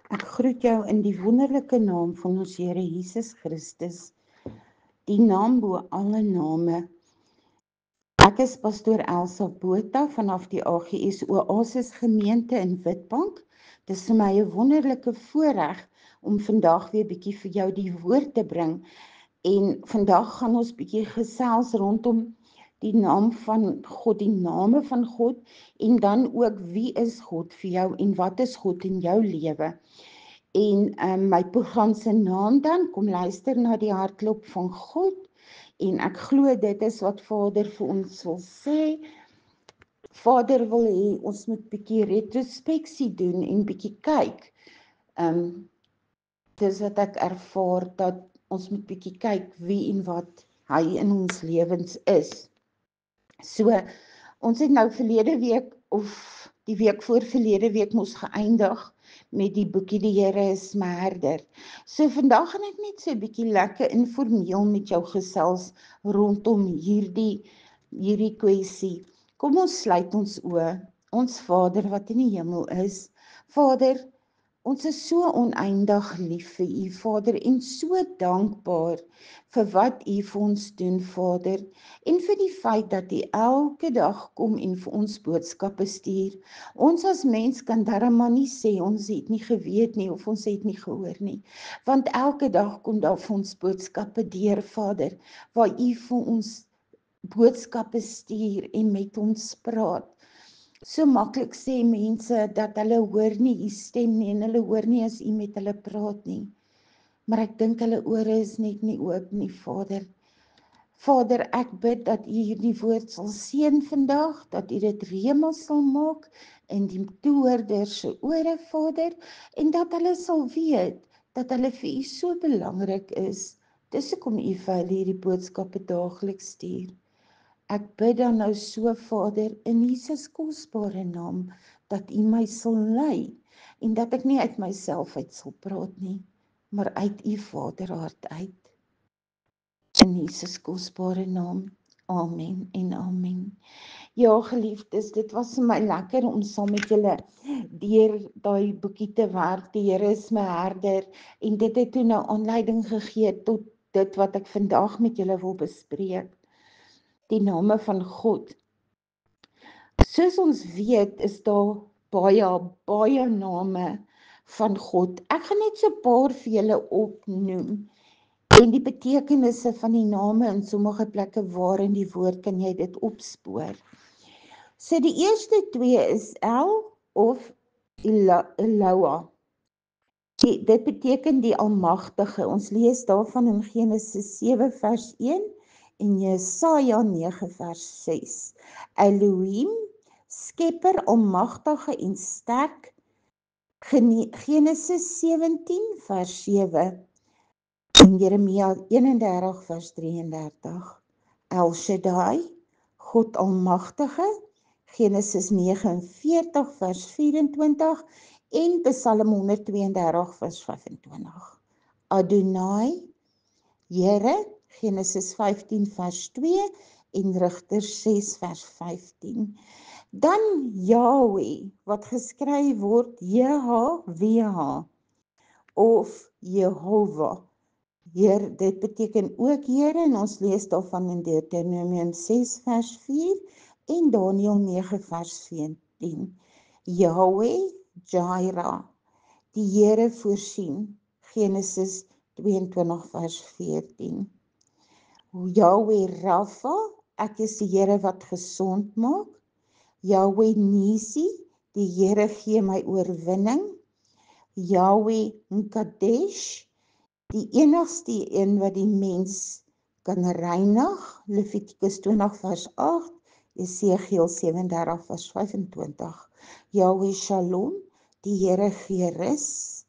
Ek groet jou in die wonderlike naam van ons Here Jesus Christus, die naam bo alle name. Ek is pastoor Elsa Botha vanaf die AGS Oasis gemeente in Witbank. Dit is vir my 'n wonderlike voorreg om vandag weer bietjie vir jou die woord te bring. En vandag gaan ons bietjie gesels rondom die naam van God, die name van God, en dan ook wie is God vir jou en wat is God in jou lewe. En my program se naam dan, kom luister na die hartklop van God, en ek glo dit is wat Vader vir ons wil sê. Vader wil hê ons moet bietjie retrospeksie doen en bietjie kyk. Dis wat ek ervaar, dat ons moet bietjie kyk wie en wat hy in ons lewens is. So, ons het nou verlede week of die week voor verlede week moes geëindig met die boekie Die Here is my herder. So vandag gaan ek net so 'n bietjie lekker informeel met jou gesels rondom hierdie kwessie. Kom ons sluit ons oë. Ons Vader wat in die hemel is, Vader, ons is so oneindig lief vir U, Vader, en so dankbaar vir wat U vir ons doen, Vader, en vir die feit dat U elke dag kom en vir ons boodskappe stuur. Ons as mens kan darm maar nie sê ons het nie geweet nie of ons het nie gehoor nie, want elke dag kom daar vir ons boodskappe deur, Vader, waar U vir ons boodskappe stuur en met ons praat. So maklik sê mense dat hulle hoor nie U stem nie en hulle hoor nie as U met hulle praat nie. Maar ek dink hulle ore is net nie oop nie, Vader. Vader, ek bid dat U hierdie woord sal seën vandag, dat U dit rema sal maak in die toehoorders se ore, Vader, en dat hulle sal weet dat hulle vir U so belangrik is. Dis hoekom U vir hulle hierdie boodskappe daagliks stuur. Ek bid dan nou so, Vader, in Jesus kosbare naam, dat U my sal lei en dat ek nie uit myself uit sal praat nie, maar uit U Vaderhart uit. In Jesus kosbare naam, amen en amen. Ja, geliefdes, dit was vir my lekker om saam met julle deur daai boekie te werk, Die Here is my herder, en dit het toe nou aanleiding gegee tot dit wat ek vandag met julle wil bespreek, die name van God. Soos ons weet, is daar baie name van God. Ek gaan net so 'n paar vir julle opnoem, en die betekenisse van die name in sommige plekke waar in die woord kan jy dit opspoor. So die eerste twee is El of Eloah. Dit beteken die Almagtige. Ons lees daarvan in Genesis 7 vers 1 en Jesaja 9 vers 6. Elohim, Skepper, Almagtige en sterk. Genesis 17 vers 7. En Jeremia 31 vers 33. El Shaddai, God Almagtige, Genesis 49 vers 24 en Psalm 132 vers 25. Adonai, Here, Genesis 15 vers 2 en Rigters 6 vers 15. Dan Yahweh, wat geskryf word JHWH of Jehovah. Heer, dit beteken ook Here, en ons lees daarvan in Deuteronomium 6 vers 4 en Daniël 9 vers 14. Yahweh Jireh, die Here voorsien, Genesis 22 vers 14. Yahweh Rapha, ek is die Here wat gesond maak. Yahweh Nisi, die Here gee my oorwinning. Yahweh Mkadesh, die enigste een wat die mens kan reinig, Levitikus 20 vers 8, Esegiel 37 vers 25. Yahweh Shalom, die Here gee rus,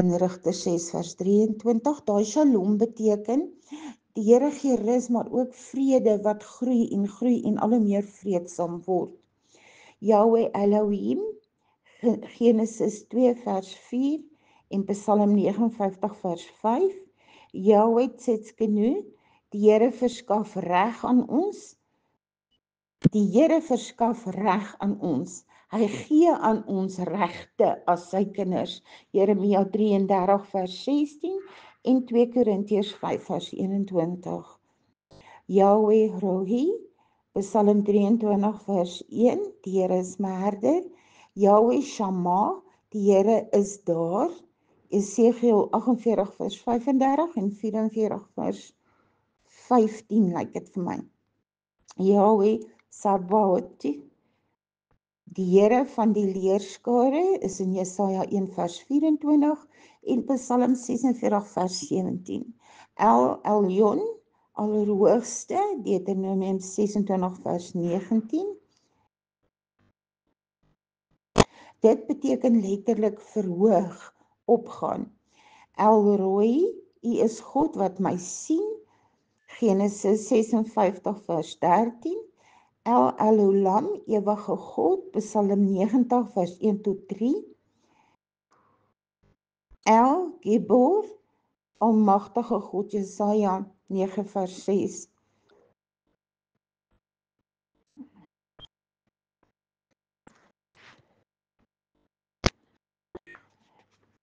in Rigters 6 vers 23. Daai Shalom beteken, die Here gee rus, maar ook vrede wat groei en al hoe meer vreedsaam word. Yahweh Elohim, Genesis 2 vers 4, en Psalm 59 vers 5, Yahweh Tsidkenu, die Here verskaf reg aan ons. Die Here verskaf reg aan ons. Hy gee aan ons regte as sy kinders. Jeremia 33 vers 16 en 2 Korintiërs 5 vers 21. Yahweh Rohi, Psalm 23 vers 1, die Here is my herder. Yahweh Shammah, die Here is daar. Esegiel 48 vers 35 en 44 vers 15 lyk dit vir my. Yahweh Sabaoth, die Here van die leerskare, is in Jesaja 1 vers 24 en Psalm 46 vers 17. El Elyon, Allerhoogste, Deuteronomium 26 vers 19. Dit beteken letterlik verhoog, opgaan. El Roi, U is God wat my sien, Genesis 56 vers 13. El Elolam, ewige God, Psalm 90 vers 1 tot 3. El Gibor, almagtige God, Jesaja 9 vers 6.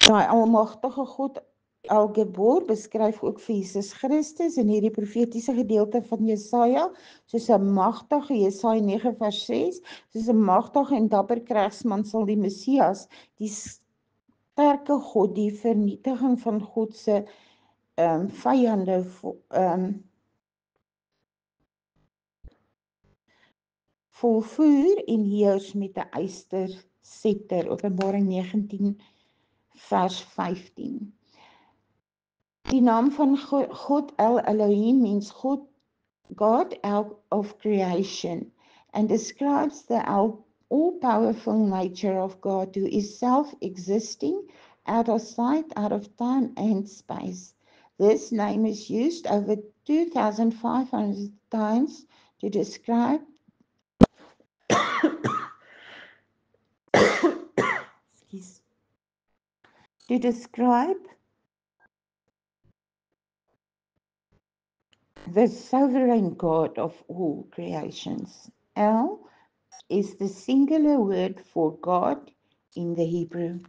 Daai almagtige God El Gibor beskryf ook vir Jesus Christus in hierdie profetiese gedeelte van Jesaja, soos 'n magtige, Jesaja 9 vers 6, soos 'n magtige en dapper krygsman sal die Messias, die sterke God, die vernietiging van God se vyande volvoer en heers met 'n yster scepter. Openbaring 19 vers 15. Die naam van God El Elohim means God of creation, and describes the all-powerful nature of God, who is self-existing, out of sight, out of time and space. This name is used over 2,500 times to describe the sovereign God of all creations. El is the singular word for God in the Hebrew.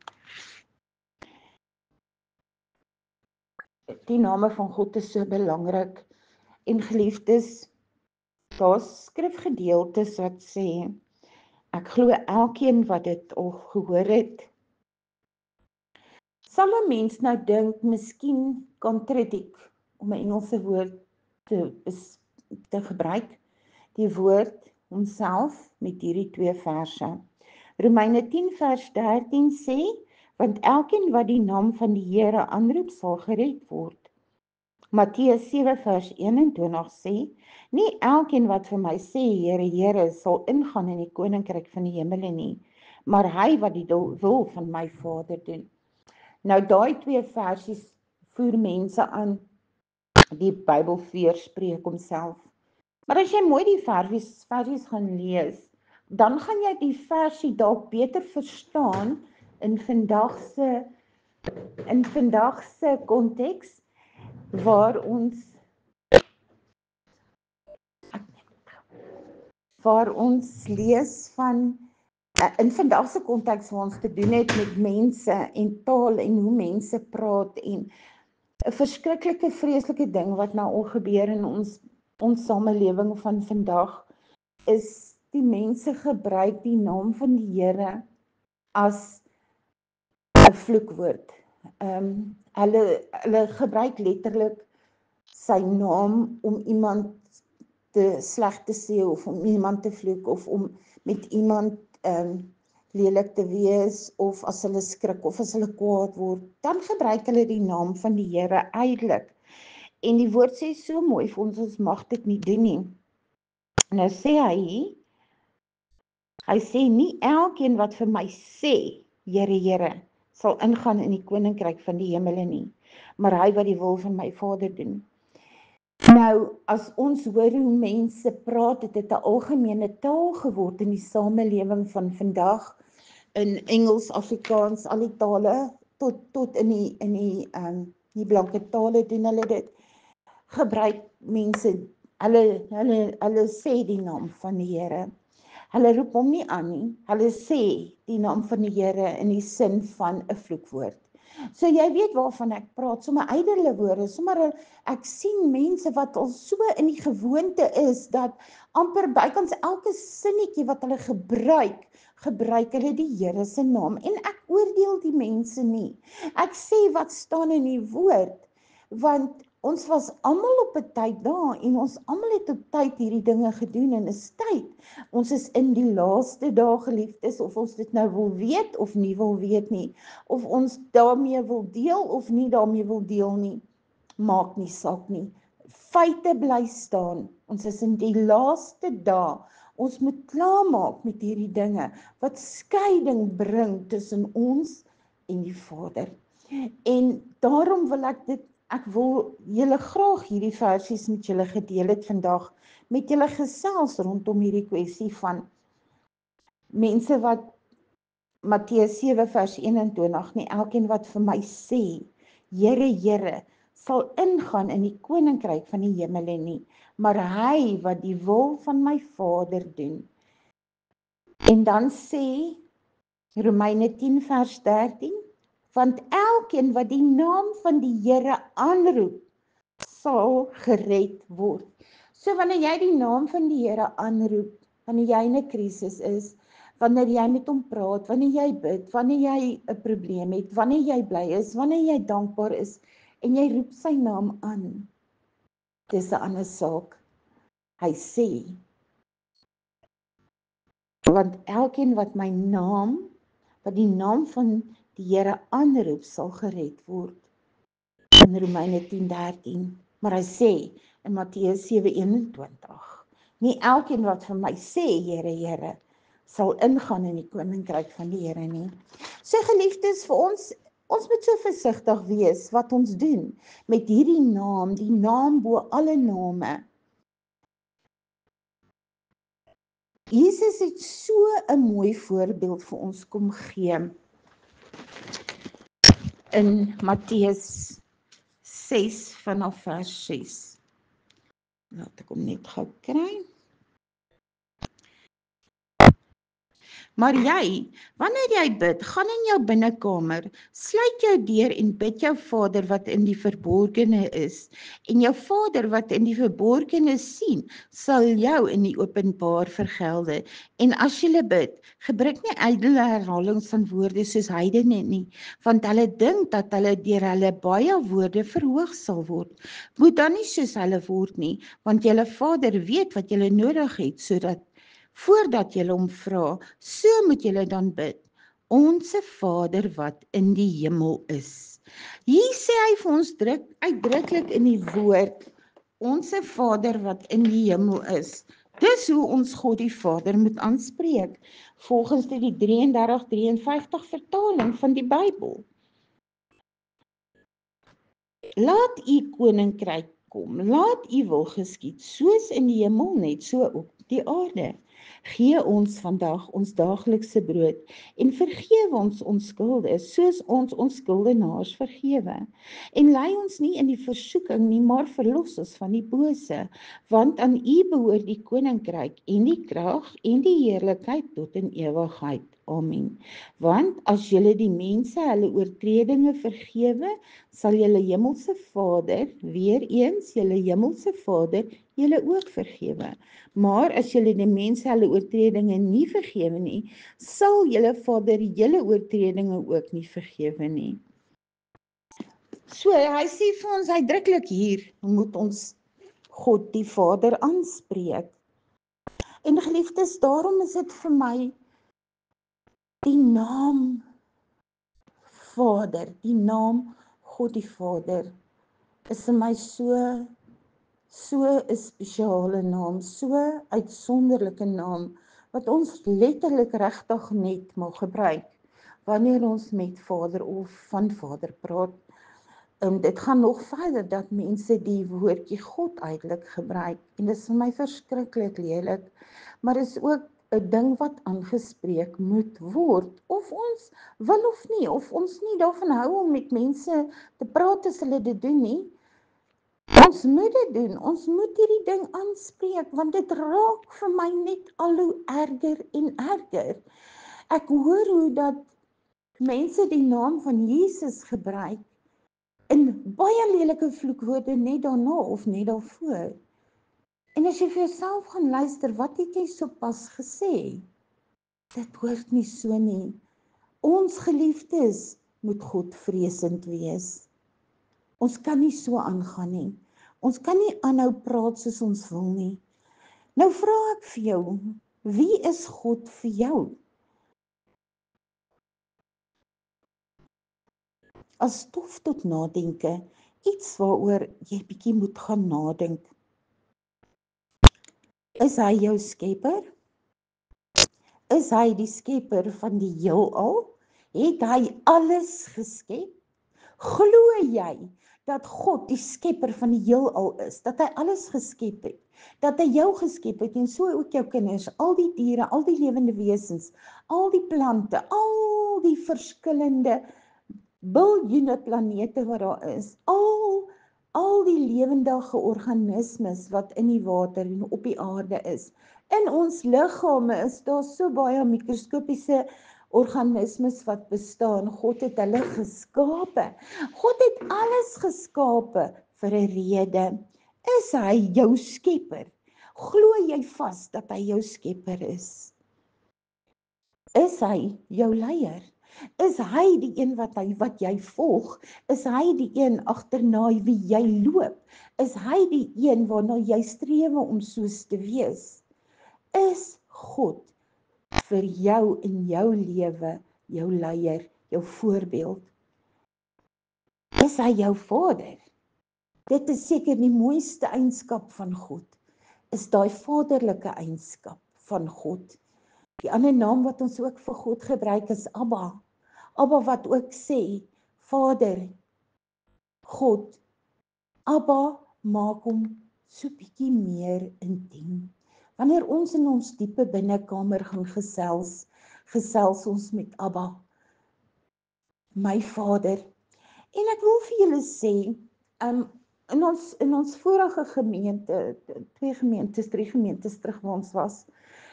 Die name van God is so belangrik. En geliefdes, daar's skrifgedeeltes wat sê, ek glo elkeen wat dit al gehoor het, sal 'n mens nou dink, miskien contradict, om 'n Engelse woord te gebruik, die woord homself met hierdie twee verse. Romeine 10 vers 13 sê, want elkeen wat die naam van die Here aanroep sal gered word. Matteus 7 vers 21 sê, nie elkeen wat vir my sê, Here, Here, sal ingaan in die koninkryk van die hemele nie, maar hy wat die wil van my Vader doen. Nou daai twee versies voer mense aan, die Bybel weerspreek homself. Maar as jy mooi die versies gaan lees, dan gaan jy die versie dalk beter verstaan in vandag se konteks, waar ons lees van in vandag se konteks waar ons te doen het met mense en taal en hoe mense praat en 'n verskriklike vreeslike ding wat nou al gebeur in ons samelewing van vandag is die mense gebruik die naam van die Here as 'n vloekwoord. Hulle gebruik letterlik sy naam om iemand te sleg te sê of om iemand te vloek of om met iemand lelik te wees of as hulle skrik of as hulle kwaad word, dan gebruik hulle die naam van die Here uitelik. En die woord sê so mooi vir ons mag dit nie doen nie. Nou sê hy sê nie elkeen wat vir my sê, Here, Here, sal ingaan in die koninkryk van die hemele nie, maar hy wat die wil van my Vader doen. Nou, as ons hoor hoe mense praat, het dit 'n algemene taal geword in die samelewing van vandag, in Engels, Afrikaans, al die tale, tot in die blanke tale doen hulle dit, gebruik mense, hulle sê die naam van die Here. Hulle roep hom nie aan nie. Hulle sê die naam van die Here in die sin van 'n vloekwoord. So jy weet waarvan ek praat, sommer yderlike woorde, sommer ek sien mense wat al so in die gewoonte is, dat amper bykans elke sinnetjie wat hulle gebruik hulle die Here se naam, en ek oordeel die mense nie. Ek sê wat staan in die woord, want ons was almal op 'n tyd daar, en ons almal het op tyd hierdie dinge gedoen, en is tyd. Ons is in die laaste dae, geliefdes, of ons dit nou wil weet of nie wil weet nie, of ons daarmee wil deel of nie daarmee wil deel nie, maak nie saak nie. Feite bly staan. Ons is in die laaste dae. Ons moet klaarmaak met hierdie dinge wat skeiding bring tussen ons en die Vader. En daarom wil ek wil julle graag hierdie versies met julle gedeel het vandag, met julle gesels rondom hierdie kwessie van mense wat Matteus 7 vers 21, nie elkeen wat vir my sê, Here, Here, sal ingaan in die koninkryk van die hemele nie, maar hy wat die wil van my Vader doen. En dan sê Romeine 10 vers 13, want elkeen wat die naam van die Here aanroep, sal gered word. So wanneer jy die naam van die Here aanroep, wanneer jy in 'n krisis is, wanneer jy met hom praat, wanneer jy bid, wanneer jy 'n probleem het, wanneer jy bly is, wanneer jy dankbaar is, en jy roep sy naam aan, dis 'n ander saak. Hy sê, want elkeen wat die naam van die Here aanroep, sal gered word. In Romeine 10:13, maar hy sê in Matteus 7:21, nie elkeen wat vir my sê, Here, Here, sal ingaan in die koninkryk van die Here nie. So geliefdes, vir ons moet so versigtig wees wat ons doen met hierdie naam, die naam bo alle name. Jesus het so 'n mooi voorbeeld vir ons kom gee in Matteus 6 vanaf vers 6. Laat ek hom net gou kry. Maar jy, wanneer jy bid, gaan in jou binnekamer, sluit jou deur en bid jou Vader wat in die verborgene is, en jou Vader wat in die verborgene sien, sal jou in die openbaar vergelde. En as jy bid, gebruik nie ydelle herhalings van woorde soos heidene nie, want hulle dink dat hulle deur hulle baie woorde verhoog sal word. Moet dan nie soos hulle word nie, want julle Vader weet wat julle nodig het, sodat voordat julle hom vra, so moet julle dan bid. Onse Vader wat in die hemel is. Hier sê hy vir ons uitdruklik in die woord, onse Vader wat in die hemel is. Dis hoe ons God die Vader moet aanspreek, volgens die 33:53 vertaling van die Bybel. Laat u koninkryk kom, laat u wil geskied, soos in die hemel net so op die aarde. Gee ons vandag ons daaglikse brood en vergewe ons skulde, soos ons skuldenaars vergewe. En lei ons nie in die versoeking nie, maar verlos ons van die bose, want aan u behoort die koninkryk en die krag en die heerlikheid tot in ewigheid. Amen. Want as julle die mense hulle oortredinge vergewe, sal julle hemelse Vader, weer eens julle hemelse Vader, julle ook vergewe. Maar as julle die mense hulle oortredinge nie vergewe nie, sal julle Vader julle oortredinge ook nie vergewe nie. So, hy sê vir ons uitdruklik hier, moet ons God die Vader aanspreek. En geliefdes, daarom is dit vir my die naam Vader, die naam God die Vader, is vir my so 'n spesiale naam, so uitsonderlike naam, wat ons letterlik regtig net mag gebruik, wanneer ons met Vader of van Vader praat. Dit gaan nog verder, dat mense die woordjie God uitelik gebruik, en dit is vir my verskriklik lelik, maar is ook 'n ding wat aangespreek moet word, of ons wil of nie, of ons nie daarvan hou om met mense te praat as hulle dit doen nie. Ons moet dit doen, ons moet hierdie ding aanspreek, want dit raak vir my net al hoe erger en erger. Ek hoor hoe dat mense die naam van Jesus gebruik in baie lelike vloekwoorde net daarna of net daarvoor. En as jy vir jouself gaan luister, wat het jy sopas gesê? Dit hoort nie so nie. Ons geliefdes moet Godvreesend wees. Ons kan nie so aangaan nie. Ons kan nie aanhou praat soos ons wil nie. Nou vra ek vir jou, wie is God vir jou? As stof tot nadenke, iets waaroor jy bietjie moet gaan nadink. Is hy jou skepper? Is hy die skepper van die heelal? Het hy alles geskep? Glo jy dat God die skepper van die heelal is, dat hy alles geskep het, dat hy jou geskep het en so ook jou kinders, al die diere, al die lewende wesens, al die plante, al die verskillende biljoene planete wat daar is, al die lewendige organismes wat in die water en op die aarde is. In ons liggame is daar so baie mikroskopiese organismes wat bestaan. God het hulle geskape. God het alles geskape vir 'n rede. Is hy jou skepper? Glo jy vas dat hy jou skepper is? Is hy jou leier? Is hy die een wat jy volg? Is hy die een agterna wie jy loop? Is hy die een waarna jy streef om soos te wees? Is God vir jou in jou lewe, jou leier, jou voorbeeld? Is hy jou vader? Dit is seker die mooiste eienskap van God, is daai vaderlike eienskap van God. Die ander naam wat ons ook vir God gebruik is Abba. Abba wat ook sê, Vader, God. Abba maak hom so bietjie meer intiem. Wanneer ons in ons diepe binnekamer gaan gesels ons met Abba, my Vader. En ek wil vir julle sê, in ons vorige gemeente, 2 gemeentes, 3 gemeentes terug waar ons was,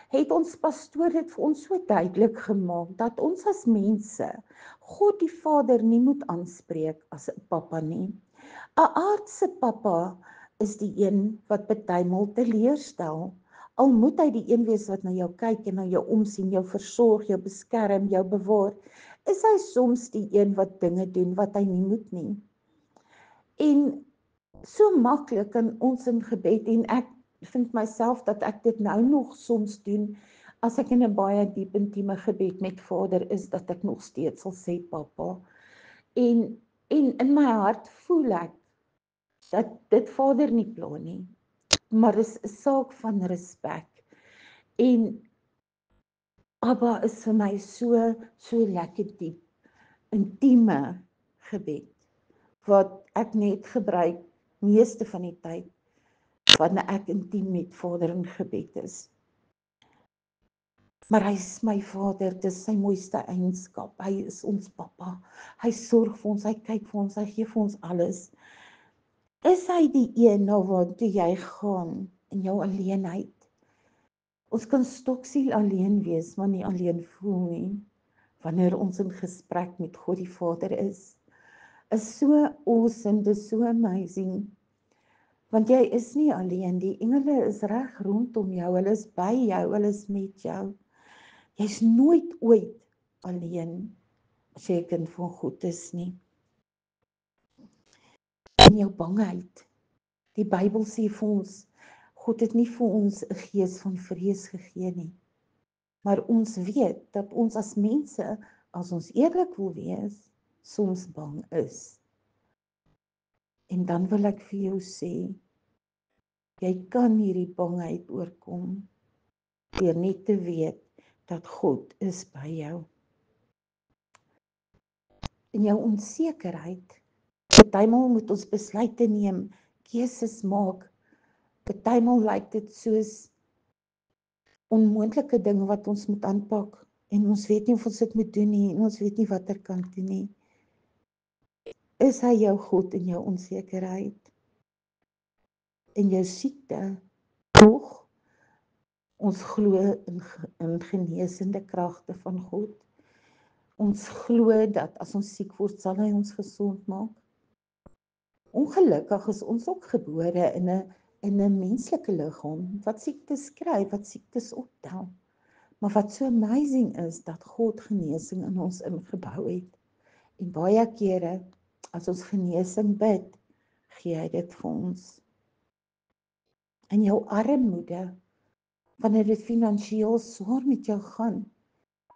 het ons pastoor dit vir ons so duidelik gemaak, dat ons as mense, God die Vader nie moet aanspreek as 'n pappa nie. 'n Aardse pappa is die een wat partymal teleurstel. Al moet hy die een wees wat na jou kyk en na jou omsien, jou versorg, jou beskerm, jou bewaar, is hy soms die een wat dinge doen wat hy nie moet nie. En so maklik in ons in gebed, en ek vind myself dat ek dit nou nog soms doen, as ek in 'n baie diep intieme gebed met Vader is, dat ek nog steeds sal sê Papa. En in my hart voel ek dat dit Vader nie pla nie, maar is 'n saak van respek. En Abba is vir my so lekker diep, intieme gebed, wat ek net gebruik meeste van die tyd, wanneer ek intiem met Vader in gebed is. Maar hy is my Vader, dit is sy mooiste eienskap, hy is ons Papa, hy sorg vir ons, hy kyk vir ons, hy gee vir ons alles. Is hy die een na waartoe jy gaan in jou alleenheid? Ons kan stoksiel alleen wees, maar nie alleen voel nie, wanneer ons in gesprek met God die Vader is. Is so awesome, dis so amazing, want jy is nie alleen, die engele is reg rondom jou, hulle is by jou, hulle is met jou. Jy's nooit ooit alleen, as jy 'n kind van God is nie. In jou bangheid, die Bybel sê vir ons, God het nie vir ons 'n gees van vrees gegee nie, maar ons weet dat ons as mense, as ons eerlik wil wees, soms bang is. En dan wil ek vir jou sê, jy kan hierdie bangheid oorkom, deur net te weet, dat God is by jou. In jou onsekerheid, partymal moet ons besluite neem, keuses maak, partymal lyk dit soos onmoontlike dinge wat ons moet aanpak, en ons weet nie of ons dit moet doen nie, en ons weet nie watter kant toe nie. Is hy jou God in jou onsekerheid? en jou siekte. Tog, ons glo in genesende kragte van God. Ons glo dat as ons siek word, sal hy ons gesond maak. Ongelukkig is ons ook gebore in 'n menslike liggaam wat siektes kry, wat siektes optel. Maar wat so amazing is, dat God genesing in ons ingebou het. En baie kere, as ons genesing bid, gee hy dit vir ons. In jou armoede, wanneer dit finansiëel swaar met jou gaan,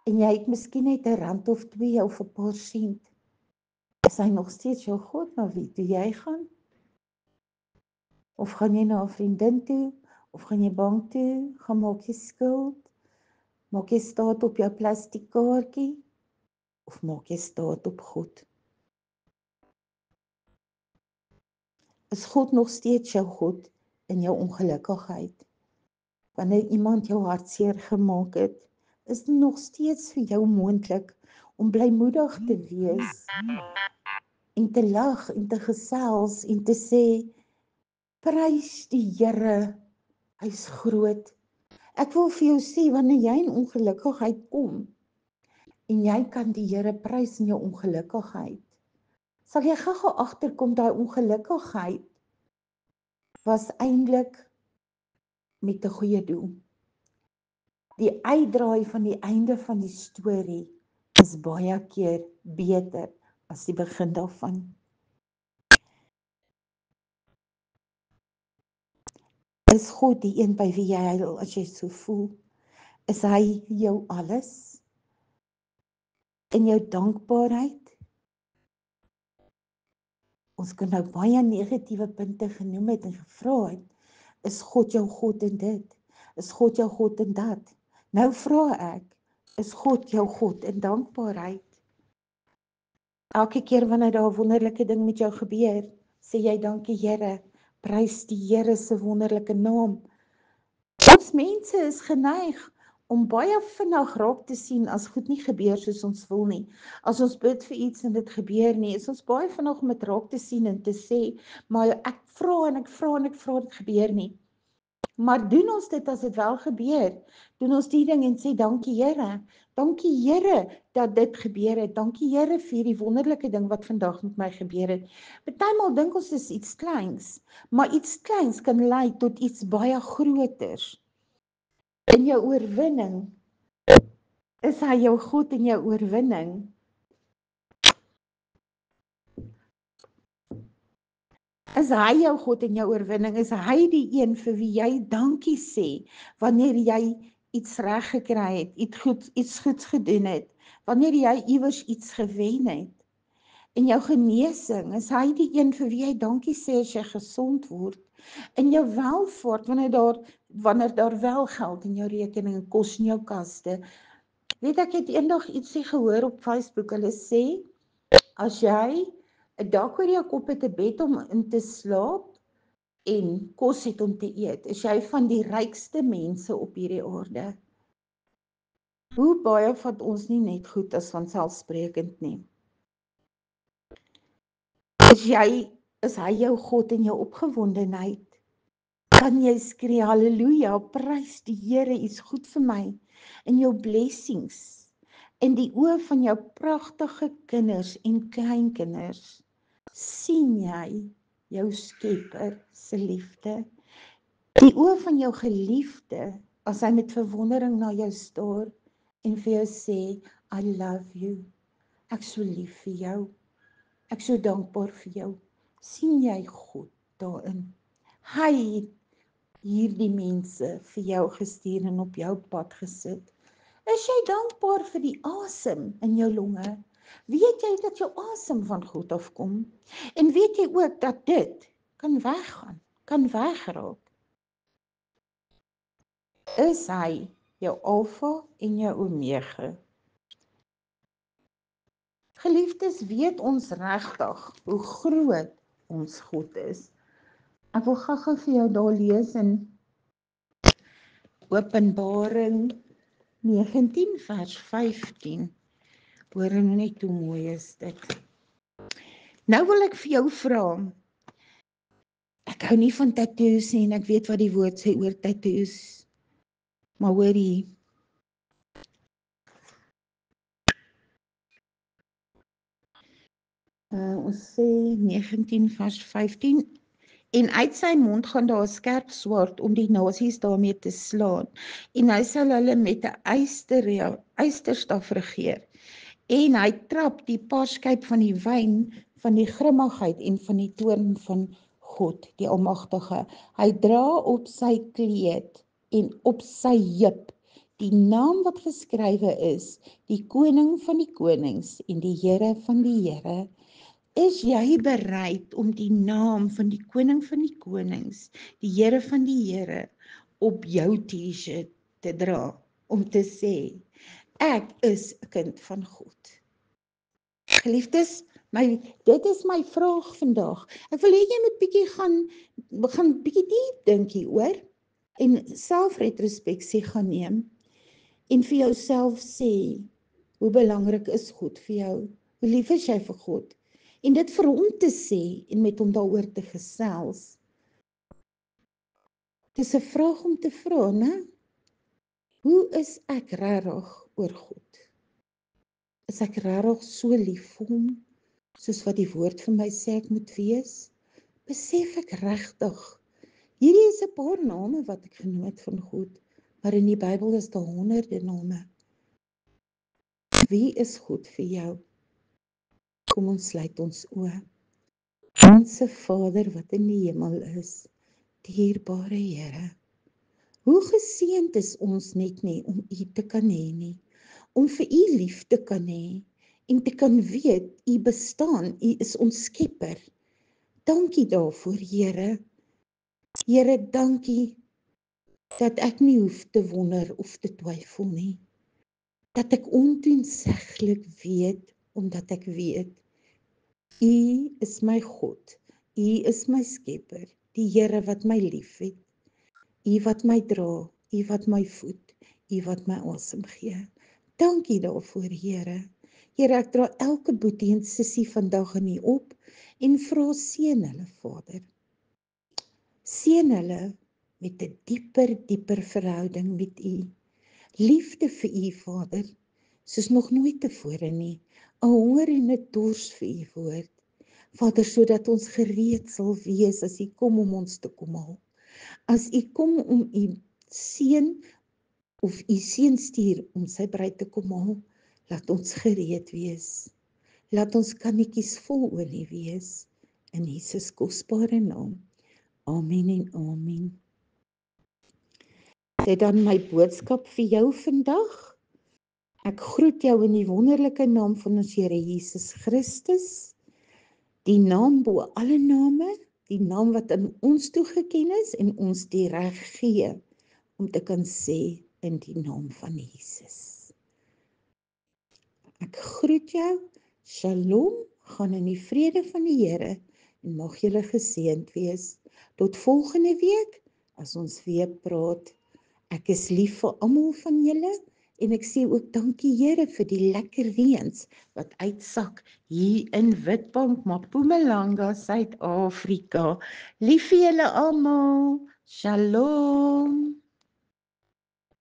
en jy het miskien net 'n rand of 2 of 'n paar sent, is hy nog steeds jou God na wie toe jy gaan? Of gaan jy na 'n vriendin toe, of gaan jy bank toe, gaan maak jy skuld, maak jy staat op jou plastiek kaartjie, of maak jy staat op God? Is God nog steeds jou God in jou ongelukkigheid? Wanneer iemand jou hartseer gemaak het, is dit nog steeds vir jou moontlik om blymoedig te wees en te lag en te gesels en te sê, prys die Here, hy's groot. Ek wil vir jou sê, wanneer jy in ongelukkigheid kom, en jy kan die Here prys in jou ongelukkigheid, sal jy gou-gou agterkom, daai ongelukkigheid was eintlik met 'n goeie doel. Die uitdraai van die einde van die storie is baie keer beter as die begin daarvan. Is God die een by wie jy huil as jy so voel? Is hy jou alles? In jou dankbaarheid? Ons kan nou baie negatiewe punte genoem het en gevra het, is God jou God in dit? Is God jou God in dat? Nou vra ek, is God jou God in dankbaarheid? Elke keer wanneer daar 'n wonderlike ding met jou gebeur, sê jy dankie Here, prys die Here se wonderlike naam. Ons mense is geneig om baie vinnig raak te sien as goed nie gebeur soos ons wil nie. As ons bid vir iets en dit gebeur nie, is ons baie vinnig om dit raak te sien en te sê, maar ek vra en ek vra en ek vra, dit gebeur nie. Maar doen ons dit as dit wel gebeur? Doen ons die ding en sê dankie Here. Dankie Here dat dit gebeur het. Dankie Here vir die wonderlike ding wat vandag met my gebeur het. Partymal dink ons is iets kleins, maar iets kleins kan lei tot iets baie groters. In jou oorwinning, is hy jou God in jou oorwinning? Is hy jou God in jou oorwinning? Is hy die een vir wie jy dankie sê wanneer jy iets reg gekry het, iets goeds gedoen het, wanneer jy iewers iets gewen het? In jou genesing, is hy die een vir wie jy dankie sê as jy gesond word? In jou welvaart, wanneer daar wel geld in jou rekening en kos in jou kaste. Weet ek het eendag ietsie gehoor op Facebook, hulle sê, as jy 'n dak oor jou kop het, 'n bed om in te slaap en kos het om te eet, is jy van die rykste mense op hierdie aarde. Hoe baie van ons nie net goed as vanselfsprekend nie. Is hy jou God in jou opgewondenheid? Kan jy skree, halleluja, prys die Here, is goed vir my, in jou blessings, in die oë van jou pragtige kinders en kleinkinders, sien jy jou Skepper se liefde. Die oë van jou geliefde, as hy met verwondering na jou staar en vir jou sê, I love you, ek so lief vir jou, ek so dankbaar vir jou, sien jy God daarin? Hy het hierdie mense vir jou gestuur en op jou pad gesit. Is jy dankbaar vir die asem in jou longe? Weet jy dat jou asem van God afkom? En weet jy ook dat dit kan weggaan, kan wegraak? Is hy jou alfa en jou omega? Geliefdes, weet ons regtig hoe groot ons God is? Ek wil gou-gou vir jou daar lees in Openbaring 19 vers 15. Hoor net hoe mooi is dit. Nou wil ek vir jou vra, Ek hou nie van tattoos nie en ek weet wat die woord sê oor tattoos. Maar hoorie, ons sê 19 vers 15, en uit sy mond gaan daar 'n skerp swaard om die nasies daarmee te slaan, en hy sal hulle met 'n ysterstaf regeer, en hy trap die parskyp van die wyn van die grimmigheid en van die toorn van God, die Almagtige. Hy dra op sy kleed en op sy heup die naam wat geskrywe is, die Koning van die konings en die Here van die Here. Is jy bereid om die naam van die Koning van die konings, die Here van die Here, op jou T-shirt te dra, om te sê, ek is 'n kind van God? Geliefdes, dit is my vraag vandag. Ek wil hê jy moet gaan bietjie diep dink hieroor, en selfretrospeksie gaan neem, en vir jouself sê, hoe belangrik is God vir jou? Hoe lief is jy vir God? En dit vir hom te sê, en met hom daaroor te gesels. Dis 'n vraag om te vra, né? Hoe is ek regtig oor God? Is ek regtig so lief vir hom, soos wat die woord vir my sê ek moet wees? Besef ek regtig, hierdie is 'n paar name wat ek genoem het van God, maar in die Bybel is daar honderde name. Wie is God vir jou? Kom ons sluit ons oë. Onse Vader wat in die hemel is, dierbare Here, hoe geseënd is ons net nie om U te kan hê nie, om vir U lief te kan hê, en te kan weet, U bestaan, U is ons skepper. Dankie daarvoor, Here. Here, dankie, dat ek nie hoef te wonder of te twyfel nie, dat ek ontoenseglik weet, omdat ek weet, U is my God, U is my skepper, die Here wat my lief het, U wat my dra, U wat my voed, U wat my asem gee. Dankie daarvoor, Here. Here, ek dra elke boetie en sussie vandag in U op, en vra seën hulle, Vader. Seën hulle met 'n dieper verhouding met U. Liefde vir U, Vader, soos nog nooit tevore nie. 'n Honger en 'n dors vir U woord. Vader, sodat ons gereed sal wees as U kom om ons te kom haal. As U kom om U seun of U seun stuur om sy bruid te kom haal, laat ons gereed wees. Laat ons kannetjies vol olie wees, in Jesus kosbare naam. Amen en amen. Dit dan my boodskap vir jou vandag. Ek groet jou in die wonderlike naam van ons Here Jesus Christus, die naam bo alle name, die naam wat aan ons toegeken is en ons die reg gee om te kan sê in die naam van Jesus. Ek groet jou, Shalom, gaan in die vrede van die Here en mag julle geseënd wees. Tot volgende week as ons weer praat. Ek is lief vir almal van julle en ek sê ook dankie Here vir die lekker reëns wat uitsak hier in Witbank, Mpumalanga, Suid-Afrika. Lief vir julle almal. Shalom.